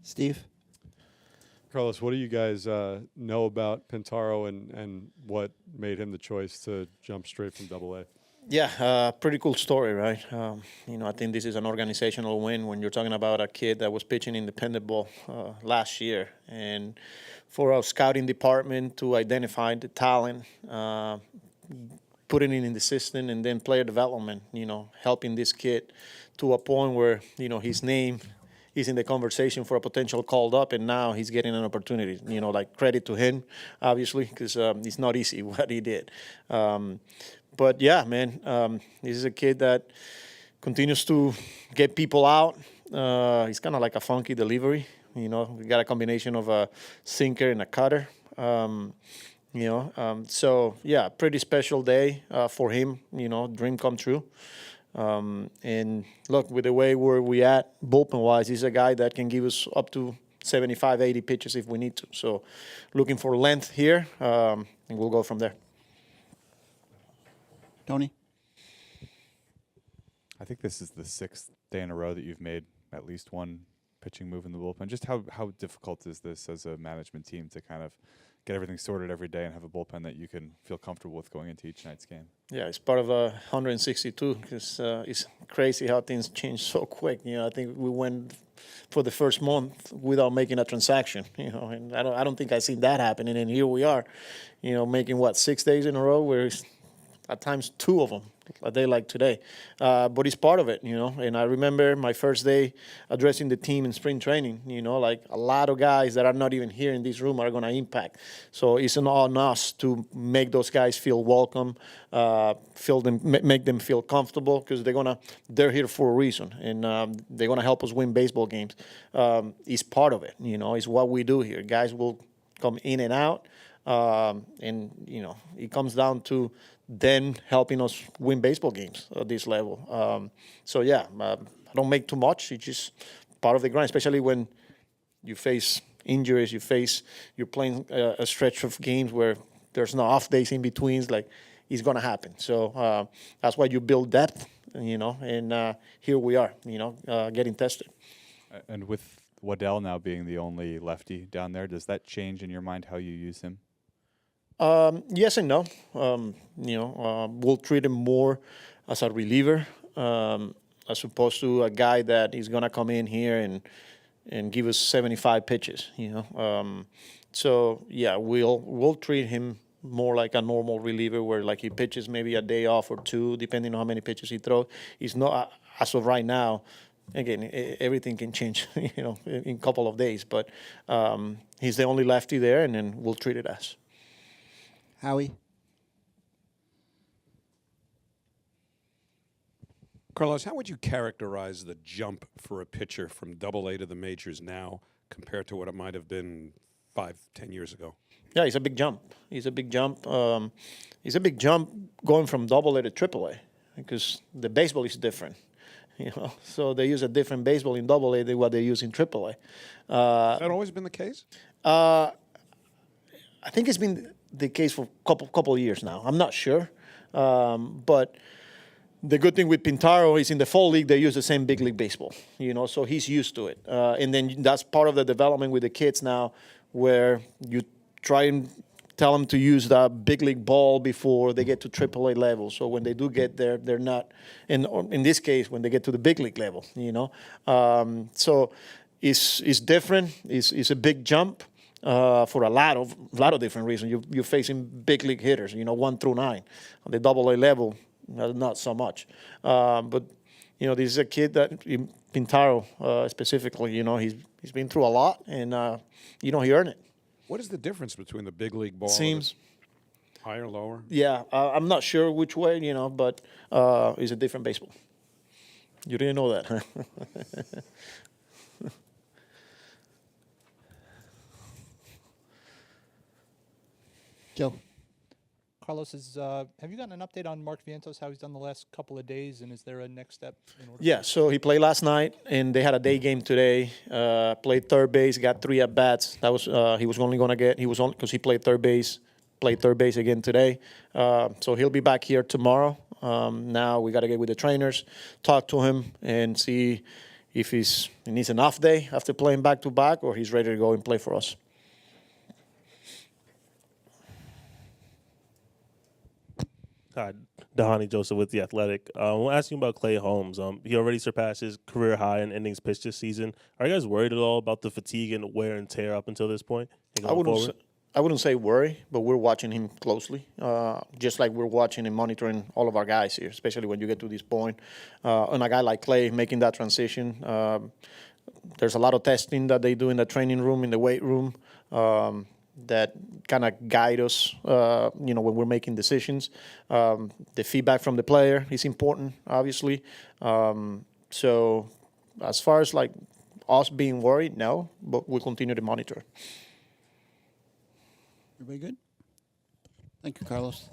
Steve? Carlos, what do you guys know about Pentaro and what made him the choice to jump straight from Double-A? Yeah, pretty cool story, right? I think this is an organizational win when you're talking about a kid that was pitching independent ball last year. And for our scouting department to identify the talent, putting it in the system, and then player development, helping this kid to a point where, his name is in the conversation for a potential called up, and now he's getting an opportunity. Credit to him, obviously, because it's not easy what he did. But yeah, man, this is a kid that continues to get people out. He's kind of like a funky delivery. We got a combination of a sinker and a cutter. So yeah, pretty special day for him. Dream come true. And look, with the way we at bullpen-wise, he's a guy that can give us up to 75, 80 pitches if we need to. So looking for length here, and we'll go from there. Tony? I think this is the 6th day in a row that you've made at least one pitching move in the bullpen. Just how difficult is this as a management team to kind of get everything sorted every day and have a bullpen that you can feel comfortable with going into each night's game? Yeah, it's part of 162 because it's crazy how things change so quick. I think we went for the first month without making a transaction, and I don't think I've seen that happening. And here we are, making 6 days in a row where it's at times 2 of them, a day like today. But it's part of it, And I remember my first day addressing the team in spring training, like a lot of guys that are not even here in this room are going to impact. So it's on us to make those guys feel welcome, make them feel comfortable, because they're here for a reason, and they're going to help us win baseball games. It's part of it, It's what we do here. Guys will come in and out, and it comes down to then helping us win baseball games at this level. So yeah, I don't make too much. It's just part of the grind, especially when you face injuries, you're playing a stretch of games where there's no off days in between. It's going to happen. So that's why you build depth, and here we are, getting tested. And with Waddell now being the only lefty down there, does that change in your mind how you use him? Yes and no. We'll treat him more as a reliever, as opposed to a guy that is going to come in here and give us 75 pitches. So yeah, we'll treat him more like a normal reliever, where he pitches maybe a day off or 2, depending on how many pitches he throws. He's not, as of right now. Again, everything can change, in a couple of days. But he's the only lefty there, and then we'll treat it as. Howie? Carlos, how would you characterize the jump for a pitcher from Double-A to the majors now compared to what it might have been 5-10 years ago? Yeah, it's a big jump. It's a big jump. It's a big jump going from Double-A to Triple-A, because the baseball is different. So they use a different baseball in Double-A than what they use in Triple-A. Has that always been the case? I think it's been the case for a couple of years now. I'm not sure. But the good thing with Pentaro is in the fall league, they use the same big league baseball, so he's used to it. And then that's part of the development with the kids now, where you try and tell them to use the big league ball before they get to AAA level. So when they do get there, they're not, in this case, when they get to the big league level, So it's different. It's a big jump. For a lot of different reasons. You're facing big league hitters, 1 through 9. On the Double-A level, not so much. But this is a kid that Pentaro specifically, he's been through a lot, and he earned it. What is the difference between the big league ball? Seems higher, lower? Yeah, I'm not sure which way, but it's a different baseball. You didn't know that, huh? Joe? Carlos, have you gotten an update on Mark Vientos, how he's done the last couple of days, and is there a next step? Yeah, so he played last night, and they had a day game today. Played third base, got 3 at bats. That was he was only going to get. He was on because he played third base. Played third base again today. So he'll be back here tomorrow. Now we got to get with the trainers, talk to him, and see if he needs an off day after playing back-to-back, or he's ready to go and play for us. Hi, Dahani Joseph with The Athletic. I'm asking about Clay Holmes. He already surpassed his career high in innings pitched this season. Are you guys worried at all about the fatigue and wear and tear up until this point? And going forward? I wouldn't say worry, but we're watching him closely, just like we're watching and monitoring all of our guys here, especially when you get to this point. And a guy like Clay making that transition, there's a lot of testing that they do in the training room, in the weight room, that kind of guide us, when we're making decisions. The feedback from the player is important, obviously. So as far as like us being worried, no, but we'll continue to monitor. Everybody good? Thank you, Carlos.